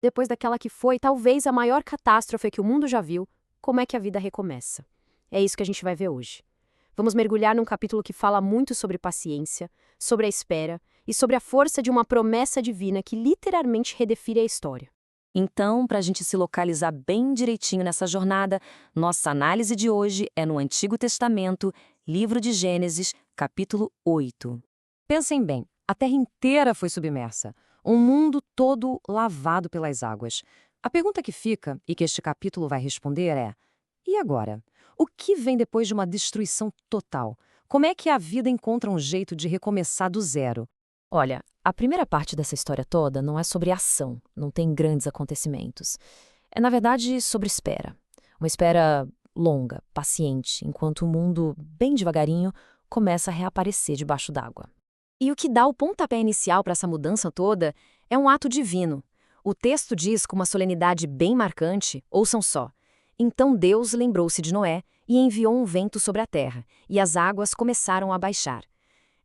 Depois daquela que foi, talvez, a maior catástrofe que o mundo já viu, como é que a vida recomeça? É isso que a gente vai ver hoje. Vamos mergulhar num capítulo que fala muito sobre paciência, sobre a espera e sobre a força de uma promessa divina que literalmente redefine a história. Então, para a gente se localizar bem direitinho nessa jornada, nossa análise de hoje é no Antigo Testamento, livro de Gênesis, capítulo 8. Pensem bem, a terra inteira foi submersa, o mundo todo lavado pelas águas. A pergunta que fica, e que este capítulo vai responder é: e agora? O que vem depois de uma destruição total? Como é que a vida encontra um jeito de recomeçar do zero? Olha, a primeira parte dessa história toda não é sobre ação, não tem grandes acontecimentos. É, na verdade, sobre espera. Uma espera longa, paciente, enquanto o mundo, bem devagarinho, começa a reaparecer debaixo d'água. E o que dá o pontapé inicial para essa mudança toda é um ato divino. O texto diz com uma solenidade bem marcante, ouçam só. Então Deus lembrou-se de Noé e enviou um vento sobre a terra, e as águas começaram a baixar.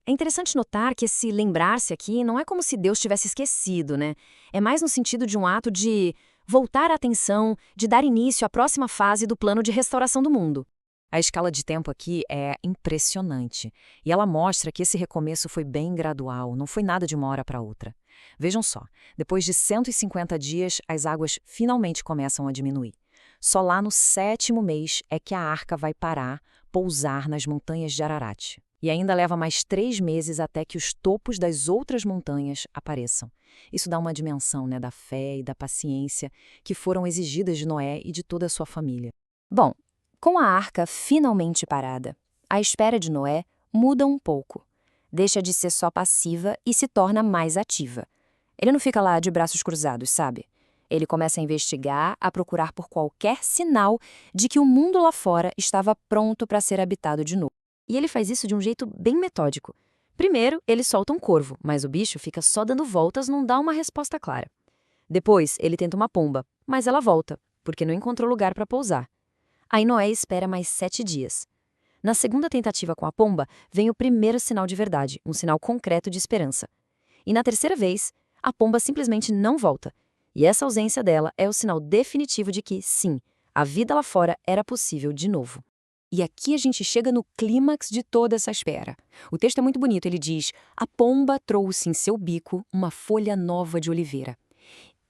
É interessante notar que esse lembrar-se aqui não é como se Deus tivesse esquecido, né? É mais no sentido de um ato de voltar a atenção, de dar início à próxima fase do plano de restauração do mundo. A escala de tempo aqui é impressionante, e ela mostra que esse recomeço foi bem gradual, não foi nada de uma hora para outra. Vejam só, depois de 150 dias, as águas finalmente começam a diminuir. Só lá no 7º mês é que a arca vai parar, pousar nas montanhas de Ararat. E ainda leva mais 3 meses até que os topos das outras montanhas apareçam. Isso dá uma dimensão, né, da fé e da paciência que foram exigidas de Noé e de toda a sua família. Bom, com a arca finalmente parada, a espera de Noé muda um pouco. Deixa de ser só passiva e se torna mais ativa. Ele não fica lá de braços cruzados, sabe? Ele começa a investigar, a procurar por qualquer sinal de que o mundo lá fora estava pronto para ser habitado de novo. E ele faz isso de um jeito bem metódico. Primeiro, ele solta um corvo, mas o bicho fica só dando voltas, não dá uma resposta clara. Depois, ele tenta uma pomba, mas ela volta, porque não encontrou lugar para pousar. Aí Noé espera mais 7 dias. Na segunda tentativa com a pomba, vem o primeiro sinal de verdade, um sinal concreto de esperança. E na terceira vez, a pomba simplesmente não volta. E essa ausência dela é o sinal definitivo de que, sim, a vida lá fora era possível de novo. E aqui a gente chega no clímax de toda essa espera. O texto é muito bonito, ele diz: a pomba trouxe em seu bico uma folha nova de oliveira.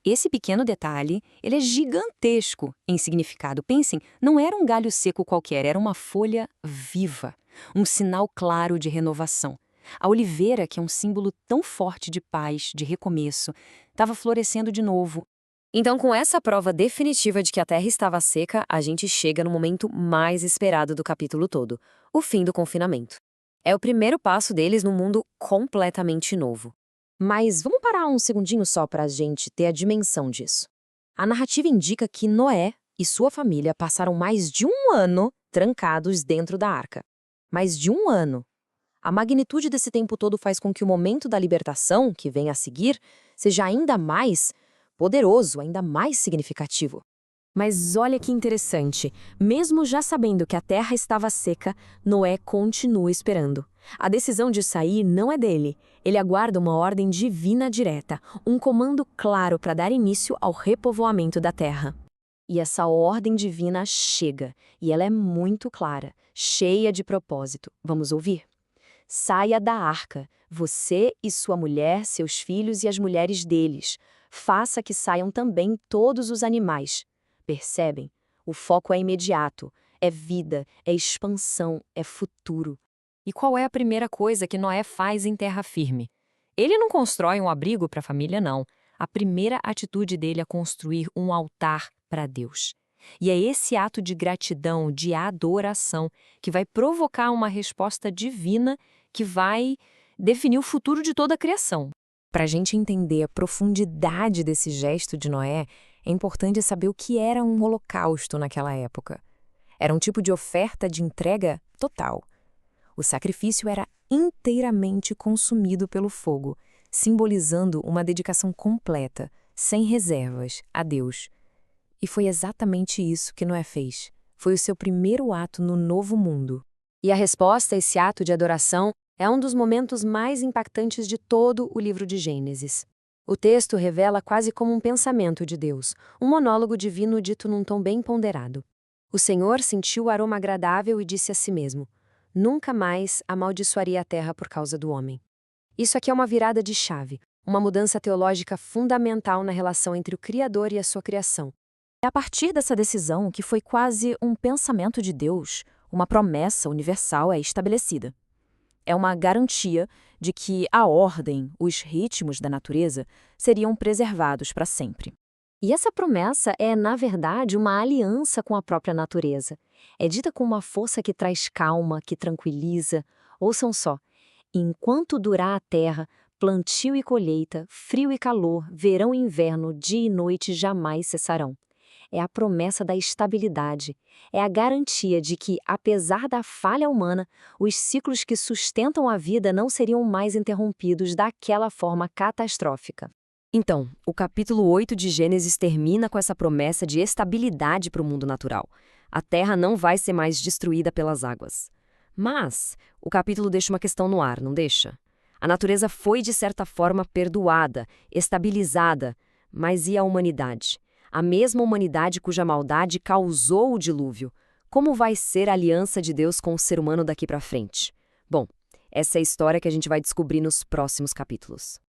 Esse pequeno detalhe, ele é gigantesco em significado. Pensem, não era um galho seco qualquer, era uma folha viva, um sinal claro de renovação. A oliveira, que é um símbolo tão forte de paz, de recomeço, estava florescendo de novo. Então, com essa prova definitiva de que a terra estava seca, a gente chega no momento mais esperado do capítulo todo, o fim do confinamento. É o primeiro passo deles num mundo completamente novo. Mas vamos parar um segundinho só para a gente ter a dimensão disso. A narrativa indica que Noé e sua família passaram mais de um ano trancados dentro da arca. Mais de um ano. A magnitude desse tempo todo faz com que o momento da libertação, que vem a seguir, seja ainda mais poderoso, ainda mais significativo. Mas olha que interessante, mesmo já sabendo que a terra estava seca, Noé continua esperando. A decisão de sair não é dele, ele aguarda uma ordem divina direta, um comando claro para dar início ao repovoamento da terra. E essa ordem divina chega, e ela é muito clara, cheia de propósito. Vamos ouvir? Saia da arca, você e sua mulher, seus filhos e as mulheres deles. Faça que saiam também todos os animais. Percebem? O foco é imediato, é vida, é expansão, é futuro. E qual é a primeira coisa que Noé faz em terra firme? Ele não constrói um abrigo para a família, não. A primeira atitude dele é construir um altar para Deus. E é esse ato de gratidão, de adoração, que vai provocar uma resposta divina que vai definir o futuro de toda a criação. Para a gente entender a profundidade desse gesto de Noé, é importante saber o que era um holocausto naquela época. Era um tipo de oferta de entrega total. O sacrifício era inteiramente consumido pelo fogo, simbolizando uma dedicação completa, sem reservas, a Deus. E foi exatamente isso que Noé fez. Foi o seu primeiro ato no novo mundo. E a resposta a esse ato de adoração é um dos momentos mais impactantes de todo o livro de Gênesis. O texto revela quase como um pensamento de Deus, um monólogo divino dito num tom bem ponderado. O Senhor sentiu o aroma agradável e disse a si mesmo: Nunca mais amaldiçoaria a terra por causa do homem. Isso aqui é uma virada de chave, uma mudança teológica fundamental na relação entre o Criador e a sua criação. É a partir dessa decisão que foi quase um pensamento de Deus, uma promessa universal é estabelecida. É uma garantia de que a ordem, os ritmos da natureza seriam preservados para sempre. E essa promessa é, na verdade, uma aliança com a própria natureza. É dita com uma força que traz calma, que tranquiliza. Ouçam só: enquanto durar a terra, plantio e colheita, frio e calor, verão e inverno, dia e noite jamais cessarão. É a promessa da estabilidade. É a garantia de que, apesar da falha humana, os ciclos que sustentam a vida não seriam mais interrompidos daquela forma catastrófica. Então, o capítulo 8 de Gênesis termina com essa promessa de estabilidade para o mundo natural. A terra não vai ser mais destruída pelas águas. Mas o capítulo deixa uma questão no ar, não deixa? A natureza foi, de certa forma, perdoada, estabilizada, mas e a humanidade? A mesma humanidade cuja maldade causou o dilúvio. Como vai ser a aliança de Deus com o ser humano daqui para frente? Bom, essa é a história que a gente vai descobrir nos próximos capítulos.